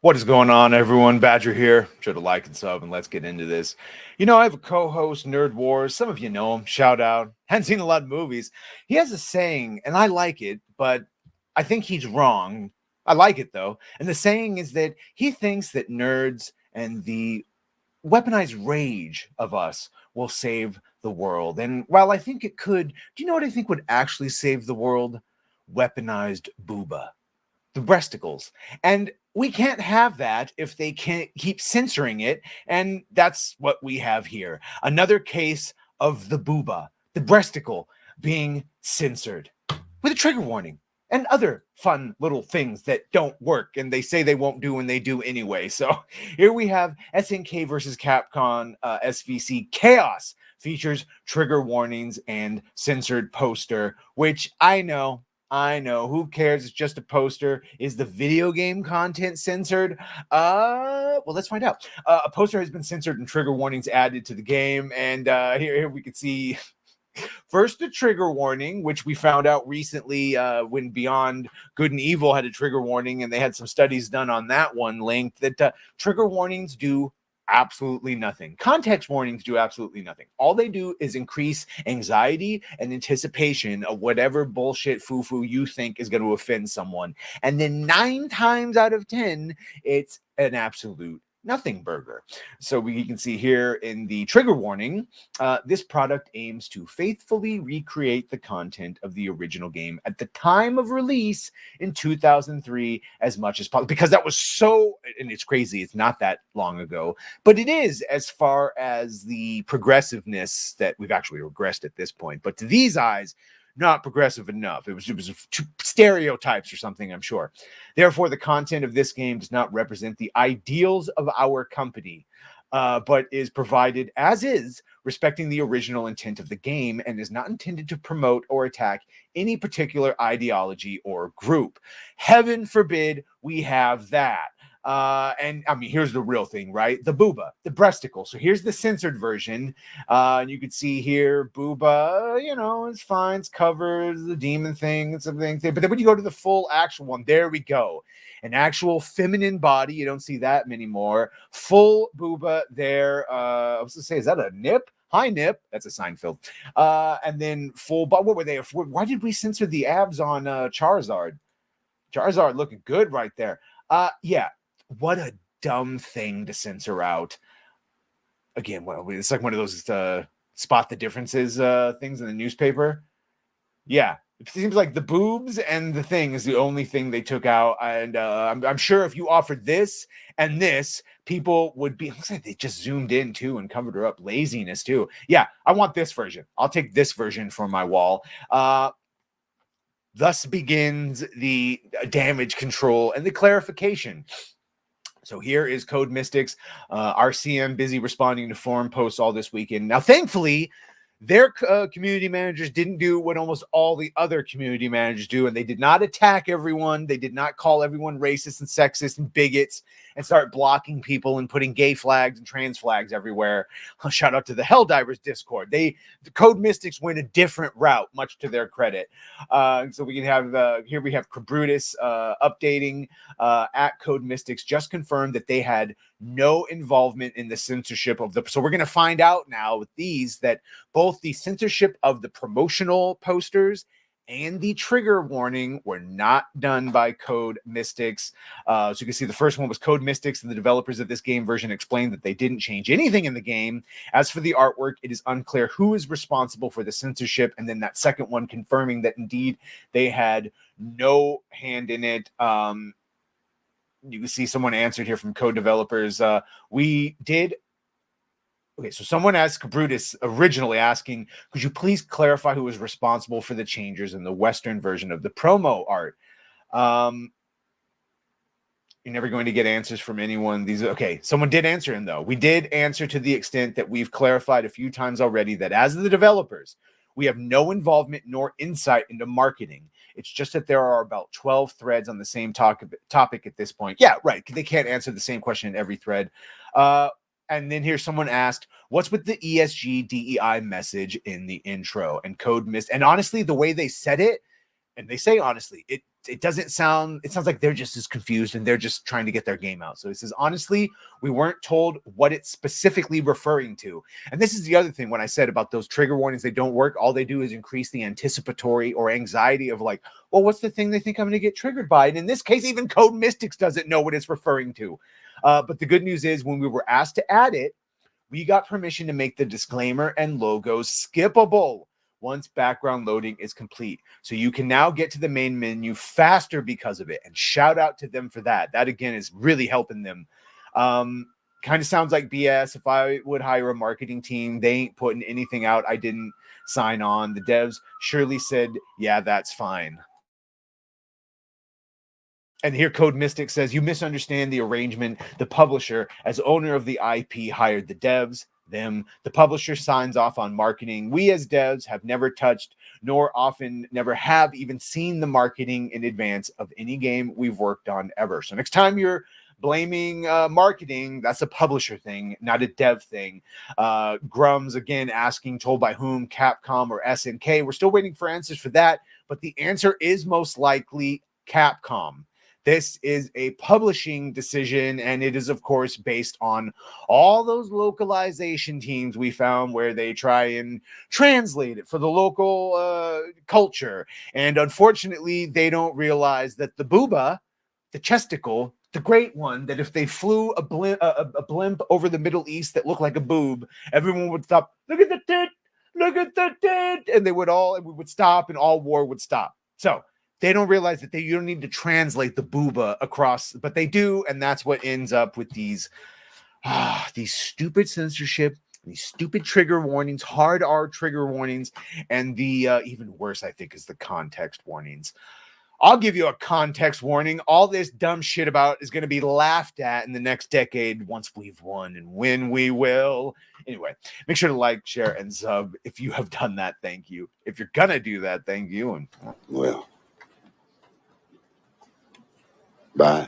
What is going on, everyone? Badger here. Sure to like and sub, and let's get into this. I have a co-host, Nerd Wars. Some of you know him. Shout out. Hadn't seen a lot of movies. He has a saying, and I like it, but I think he's wrong. I like it, though. And the saying is that he thinks that nerds and the weaponized rage of us will save the world. And while I think it could, do you know what I think would actually save the world? Weaponized booba. The breasticles. And we can't have that if they can't keep censoring it. And that's what we have here. Another case of the booba, the breasticle, being censored with a trigger warning and other fun little things that don't work and they say they won't do and they do anyway. So here we have SNK versus Capcom SVC Chaos features trigger warnings and censored poster, which I know, who cares? It's just a poster. Is the video game content censored? Well, let's find out. A poster has been censored and trigger warnings added to the game. And here we can see first the trigger warning, which we found out recently when Beyond Good and Evil had a trigger warning, and they had some studies done on that one linked that trigger warnings do absolutely nothing. Context warnings do absolutely nothing. All they do is increase anxiety and anticipation of whatever bullshit foo-foo you think is going to offend someone. And then 9 times out of 10, it's an absolute nothing burger. So we can see here in the trigger warning, this product aims to faithfully recreate the content of the original game at the time of release in 2003 as much as possible. Because that was so, and it's crazy, it's not that long ago, but it is as far as the progressiveness that we've actually regressed at this point. But to these eyes, not progressive enough. It was two stereotypes or something, I'm sure. Therefore, the content of this game does not represent the ideals of our company, but is provided as is, respecting the original intent of the game, and is not intended to promote or attack any particular ideology or group. Heaven forbid we have that. And I mean, here's the real thing, right? The booba, the breasticle. So here's the censored version. And you can see here, booba, it's fine. It's covered, the demon thing, it's something. But then when you go to the full actual one, there we go. An actual feminine body. You don't see that many more. Full booba there. I was going to say, is that a nip? Hi, Nip. That's a Seinfeld. And then full, but what were they? Why did we censor the abs on Charizard? Charizard looking good right there. Yeah. What a dumb thing to censor out. Again, well, it's like one of those spot the differences things in the newspaper. Yeah, it seems like the boobs and the thing is the only thing they took out. And I'm sure if you offered this and this, people would be, looks like they just zoomed in too and covered her up. Laziness too. Yeah, I want this version. I'll take this version for my wall. Thus begins the damage control and the clarification. So here is Code Mystics, RCM busy responding to forum posts all this weekend. Now, thankfully, their community managers didn't do what almost all the other community managers do, and they did not attack everyone. They did not call everyone racist and sexist and bigots and start blocking people and putting gay flags and trans flags everywhere. Shout out to the Helldivers Discord. The Code Mystics went a different route, much to their credit. So we can have, here we have Cabrutus updating at Code Mystics, just confirmed that they had no involvement in the censorship of the, so we're going to find out now with these that both the censorship of the promotional posters and the trigger warning were not done by Code Mystics. So you can see the first one was Code Mystics, and the developers of this game version explained that they didn't change anything in the game. As for the artwork, it is unclear who is responsible for the censorship. And then that second one confirming that indeed they had no hand in it. You can see someone answered here from Code developers. We did. Okay, so someone asked Cabrutus originally asking, could you please clarify who was responsible for the changes in the Western version of the promo art? You're never going to get answers from anyone. These okay, someone did answer him though. We did answer to the extent that we've clarified a few times already that as the developers, we have no involvement nor insight into marketing. It's just that there are about 12 threads on the same topic at this point. Yeah, right. They can't answer the same question in every thread. And then here someone asked, what's with the ESG DEI message in the intro? And Code missed. And honestly, the way they said it, and they say honestly, it it sounds like they're just as confused and they're just trying to get their game out. So he says, honestly, we weren't told what it's specifically referring to. And this is the other thing when I said about those trigger warnings, they don't work. All they do is increase the anticipatory or anxiety of like, well, what's the thing they think I'm going to get triggered by? And in this case, even Code Mystics doesn't know what it's referring to. But the good news is when we were asked to add it, we got permission to make the disclaimer and logos skippable once background loading is complete. So you can now get to the main menu faster because of it. And shout out to them for that. That, again, is really helping them. Kind of sounds like BS. If I would hire a marketing team, they ain't putting anything out I didn't sign on. The devs surely said, yeah, that's fine. And here Code Mystic says, you misunderstand the arrangement. The publisher, as owner of the IP, hired the devs, them. The publisher signs off on marketing. We as devs have never touched, nor often never have even seen the marketing in advance of any game we've worked on ever. So next time you're blaming marketing, that's a publisher thing, not a dev thing. Grums, again, asking told by whom, Capcom or SNK. We're still waiting for answers for that, but the answer is most likely Capcom. This is a publishing decision, and it is, of course, based on all those localization teams we found where they try and translate it for the local culture. And unfortunately, they don't realize that the booba, the chesticle, the great one, that if they flew a blimp over the Middle East that looked like a boob, everyone would stop, look at the tit, look at the tit, and we would stop, and all war would stop. So they don't realize that you don't need to translate the booba across, but they do, and that's what ends up with these stupid censorship, these stupid trigger warnings, hard R trigger warnings, and the even worse, I think, is the context warnings. I'll give you a context warning. All this dumb shit about is going to be laughed at in the next decade once we've won, and when we will. Anyway, make sure to like, share, and sub. If you have done that, thank you. If you're going to do that, thank you. And well, bye.